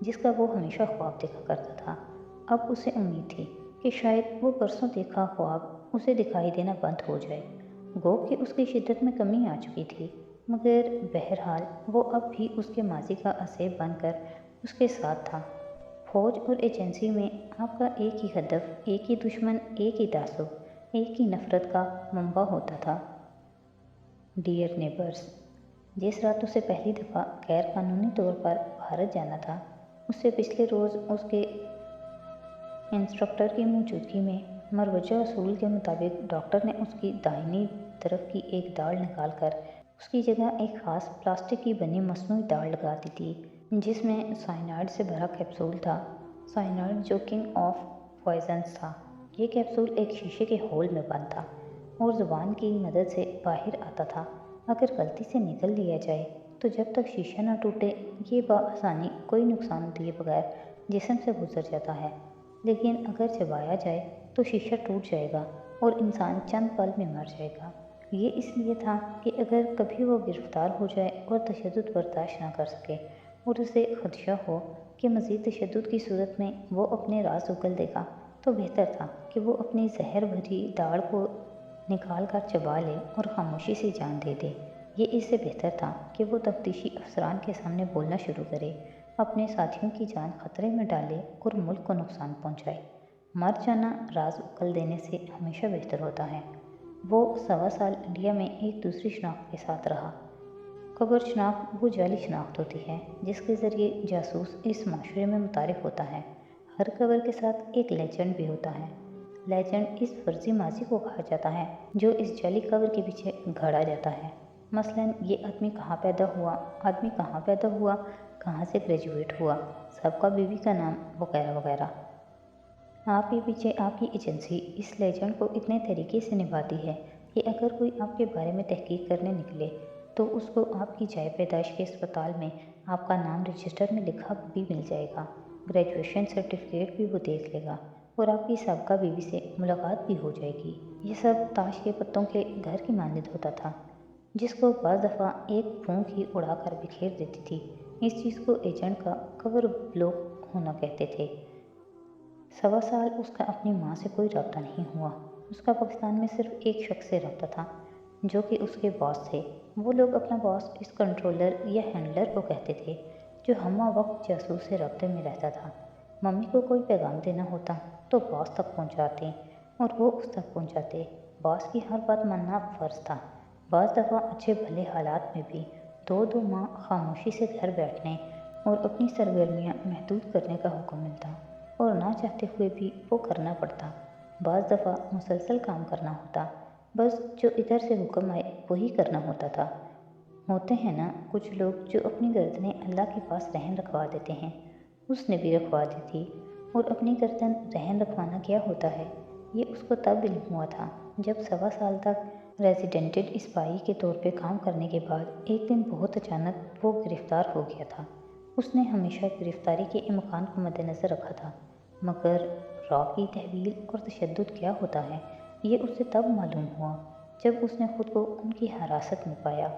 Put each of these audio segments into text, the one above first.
جس کا وہ ہمیشہ خواب دیکھا کرتا تھا۔ اب اسے امید تھی کہ شاید وہ برسوں دیکھا خواب اسے دکھائی دینا بند ہو جائے۔ گو کہ اس کی شدت میں کمی آ چکی تھی، مگر بہرحال وہ اب بھی اس کے ماضی کا اسیر بن کر اس کے ساتھ تھا۔ فوج اور ایجنسی میں آپ کا ایک ہی ہدف، ایک ہی دشمن، ایک ہی تعصب، ایک ہی نفرت کا منبع ہوتا تھا۔ ڈیئر نیبرز، جس رات اسے پہلی دفعہ غیر قانونی طور پر بھارت جانا تھا، اس سے پچھلے روز اس کے انسٹرکٹر کی موجودگی میں مروجہ اصول کے مطابق ڈاکٹر نے اس کی داہنی طرف کی ایک داڑھ نکال کر اس کی جگہ ایک خاص پلاسٹک کی بنی مصنوعی داڑھ لگا دی تھی، جس میں سائنائڈ سے بھرا کیپسول تھا۔ سائنائڈ جو کنگ آف پوائزنز تھا۔ یہ کیپسول ایک شیشے کے ہول میں بند تھا اور زبان کی مدد سے باہر آتا تھا۔ اگر غلطی سے نگل لیا جائے تو جب تک شیشہ نہ ٹوٹے یہ بآسانی کوئی نقصان دیے بغیر جسم سے گزر جاتا ہے، لیکن اگر چبایا جائے تو شیشہ ٹوٹ جائے گا اور انسان چند پل میں مر جائے گا۔ یہ اس لیے تھا کہ اگر کبھی وہ گرفتار ہو جائے اور تشدد برداشت نہ کر سکے اور اسے خدشہ ہو کہ مزید تشدد کی صورت میں وہ اپنے راز اگل دے گا، تو بہتر تھا کہ وہ اپنی زہر بھری داڑھ کو نکال کر چبا لے اور خاموشی سے جان دے دے۔ یہ اس سے بہتر تھا کہ وہ تفتیشی افسران کے سامنے بولنا شروع کرے، اپنے ساتھیوں کی جان خطرے میں ڈالے اور ملک کو نقصان پہنچائے۔ مر جانا راز اگل دینے سے ہمیشہ بہتر ہوتا ہے۔ وہ 1.25 سال انڈیا میں ایک دوسری شناخت کے ساتھ رہا۔ قبر شناخت وہ جعلی شناخت ہوتی ہے جس کے ذریعے جاسوس اس معاشرے میں متعارف ہوتا ہے۔ ہر قبر کے ساتھ ایک لیجنڈ بھی ہوتا ہے۔ لیجنڈ اس فرضی ماضی کو کہا جاتا ہے جو اس جعلی قبر کے پیچھے گھڑا جاتا ہے، مثلاً یہ آدمی کہاں پیدا ہوا، کہاں سے گریجویٹ ہوا، سابقہ بیوی کا نام، وغیرہ وغیرہ۔ آپ کے پیچھے آپ کی ایجنسی اس لیجنڈ کو اتنے طریقے سے نبھاتی ہے کہ اگر کوئی آپ کے بارے میں تحقیق کرنے نکلے تو اس کو آپ کی جائے پیدائش کے اسپتال میں آپ کا نام رجسٹر میں لکھا بھی مل جائے گا، گریجویشن سرٹیفکیٹ بھی وہ دیکھ لے گا اور آپ کی سابقہ بیوی سے ملاقات بھی ہو جائے گی۔ یہ سب تاش کے پتوں کے گھر کی مانند ہوتا تھا جس کو بعض دفعہ ایک پھونک ہی اڑا کر بکھیر دیتی تھی۔ اس چیز کو ایجنٹ کا کور بلوک ہونا کہتے تھے۔ 1.25 سال اس کا اپنی ماں سے کوئی رابطہ نہیں ہوا۔ اس کا پاکستان میں صرف ایک شخص سے رابطہ تھا جو کہ اس کے باس تھے۔ وہ لوگ اپنا باس اس کنٹرولر یا ہینڈلر کو کہتے تھے جو ہمہ وقت جاسوس سے رابطے میں رہتا تھا۔ ممی کو کوئی پیغام دینا ہوتا تو باس تک پہنچاتے اور وہ اس تک پہنچاتے۔ باس کی ہر بات ماننا فرض تھا۔ بعض دفعہ اچھے بھلے حالات میں بھی 2 ماہ خاموشی سے گھر بیٹھنے اور اپنی سرگرمیاں محدود کرنے کا حکم ملتا اور نہ چاہتے ہوئے بھی وہ کرنا پڑتا۔ بعض دفعہ مسلسل کام کرنا ہوتا، بس جو ادھر سے حکم آئے وہی کرنا ہوتا تھا۔ ہوتے ہیں نا کچھ لوگ جو اپنی گردنیں اللہ کے پاس رہن رکھوا دیتے ہیں، اس نے بھی رکھوا دی تھی۔ اور اپنی گردن رہن رکھوانا کیا ہوتا ہے یہ اس کو تب علم ہوا تھا جب 1.25 سال تک ریزیڈنٹڈ اسپائی کے طور پہ کام کرنے کے بعد ایک دن بہت اچانک وہ گرفتار ہو گیا تھا۔ اس نے ہمیشہ گرفتاری کے امکان کو مد نظر رکھا تھا، مگر را کی تحویل اور تشدد کیا ہوتا ہے یہ اسے تب معلوم ہوا جب اس نے خود کو ان کی حراست میں پایا۔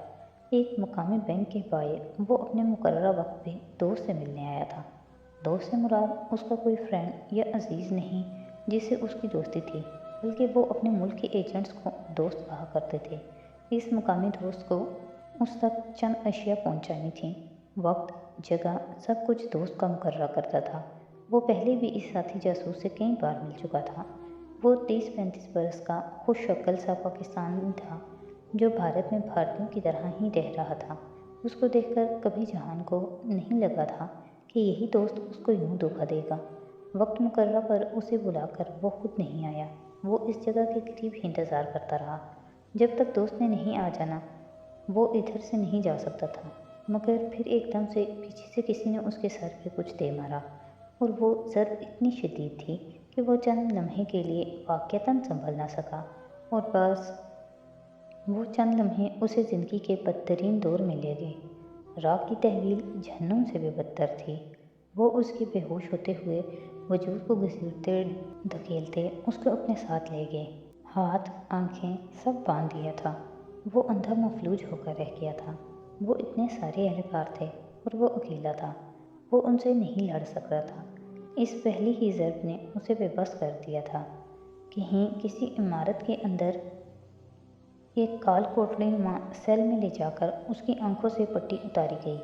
ایک مقامی بینک کے باہر وہ اپنے مقررہ وقت پہ دوست سے ملنے آیا تھا۔ دوست سے مراد اس کا کوئی فرینڈ یا عزیز نہیں جس سے اس کی دوستی تھی، بلکہ وہ اپنے ملک کے ایجنٹس کو دوست کہا کرتے تھے۔ اس مقامی دوست کو اس تک چند اشیاء پہنچانی تھیں۔ وقت، جگہ، سب کچھ دوست کا مقررہ کرتا تھا۔ وہ پہلے بھی اس ساتھی جاسوس سے کئی بار مل چکا تھا۔ وہ 30-35 برس کا خوش شکل سا پاکستانی تھا جو بھارت میں بھارتیوں کی طرح ہی رہ رہا تھا۔ اس کو دیکھ کر کبھی جہان کو نہیں لگا تھا کہ یہی دوست اس کو یوں دھوکہ دے گا۔ وقت مقررہ پر اسے بلا کر وہ خود نہیں آیا۔ وہ اس جگہ کے قریب ہی انتظار کرتا رہا۔ جب تک دوست نے نہیں آ جانا وہ ادھر سے نہیں جا سکتا تھا، مگر پھر ایک دم سے پیچھے سے کسی نے اس کے سر پہ کچھ دے مارا اور وہ ضرب اتنی شدید تھی کہ وہ چند لمحے کے لیے واقعتاً سنبھل نہ سکا اور بس وہ چند لمحے اسے زندگی کے بدترین دور میں لے گئے۔ را کی تحویل جہنم سے بھی بدتر تھی۔ وہ اس کے بے ہوش ہوتے ہوئے وجود کو گھسیٹتے دھکیلتے اس کو اپنے ساتھ لے گئے۔ ہاتھ، آنکھیں سب باندھ دیا تھا۔ وہ اندھا مفلوج ہو کر رہ گیا تھا۔ وہ اتنے سارے اہلکار تھے اور وہ اکیلا تھا۔ وہ ان سے نہیں لڑ سکتا تھا۔ اس پہلی ہی ضرب نے اسے بے بس کر دیا تھا۔ کہیں کسی عمارت کے اندر ایک کال کوٹڑی نما سیل میں لے جا کر اس کی آنکھوں سے پٹی اتاری گئی۔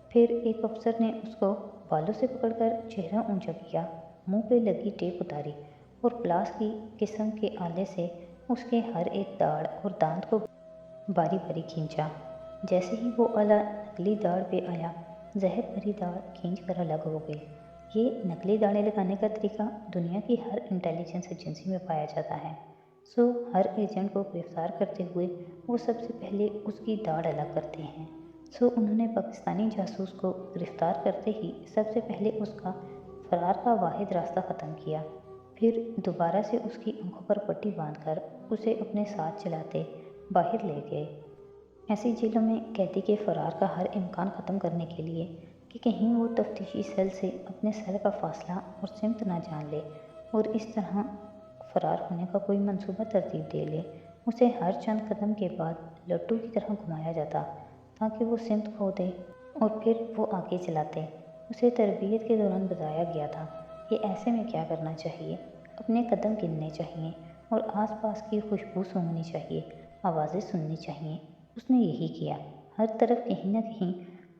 پھر ایک افسر نے اس کو بالوں سے پکڑ کر چہرہ اونچا کیا، منہ پہ لگی ٹیپ اتاری اور پلاس کی قسم کے آلے سے اس کے ہر ایک داڑھ اور دانت کو باری باری کھینچا۔ جیسے ہی وہ آلہ نکلی داڑھ پہ آیا، زہر بھری داڑھ کھینچ کر الگ ہو گئی۔ یہ نکلی داڑھیں لگانے کا طریقہ دنیا کی ہر انٹیلیجنس ایجنسی میں پایا جاتا ہے۔ ہر ایجنٹ کو گرفتار کرتے ہوئے وہ سب سے پہلے اس کی داڑھ الگ کرتے ہیں۔ انہوں نے پاکستانی جاسوس کو گرفتار کرتے ہی سب سے پہلے اس کا فرار کا واحد راستہ ختم کیا، پھر دوبارہ سے اس کی آنکھوں پر پٹی باندھ کر اسے اپنے ساتھ چلاتے باہر لے گئے۔ ایسی جیلوں میں قیدی کے فرار کا ہر امکان ختم کرنے کے لیے کہ کہیں وہ تفتیشی سیل سے اپنے سر کا فاصلہ اور سمت نہ جان لے اور اس طرح فرار ہونے کا کوئی منصوبہ ترتیب دے لے، اسے ہر چند قدم کے بعد لٹو کی طرح گھمایا جاتا تاکہ وہ سمت کھو دے اور پھر وہ آگے چلاتے۔ اسے تربیت کے دوران بتایا گیا تھا کہ ایسے میں کیا کرنا چاہیے، اپنے قدم گننے چاہیے اور آس پاس کی خوشبو سونگھنی چاہیے، آوازیں سننی چاہیے۔ اس نے یہی کیا۔ ہر طرف کہیں نہ کہیں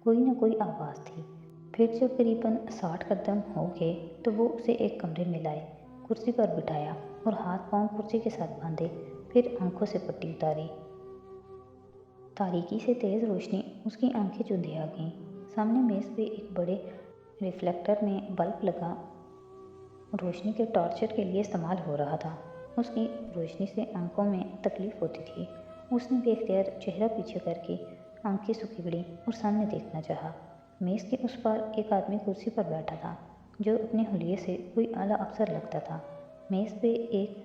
کوئی نہ کوئی آواز تھی۔ پھر جب قریباً 60 قدم ہو گئے تو وہ اسے ایک کمرے میں لائے، کرسی پر بٹھایا اور ہاتھ پاؤں کرسی کے ساتھ باندھے، پھر آنکھوں سے پٹی اتاری۔ تاریکی سے تیز روشنی اس کی آنکھیں چندھیا گئیں۔ سامنے میز پہ ایک بڑے ریفلیکٹر میں بلب لگا روشنی کے ٹارچر کے لیے استعمال ہو رہا تھا۔ اس کی روشنی سے آنکھوں میں تکلیف ہوتی تھی۔ اس نے بے اختیار چہرہ پیچھے کر کے آنکھیں سکیڑیں اور سامنے دیکھنا چاہا۔ میز کے اس پار ایک آدمی کرسی پر بیٹھا تھا جو اپنے حلیے سے کوئی اعلیٰ افسر لگتا تھا۔ میز پہ ایک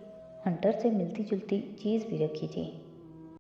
ہنٹر سے ملتی جلتی چیز بھی رکھی تھی۔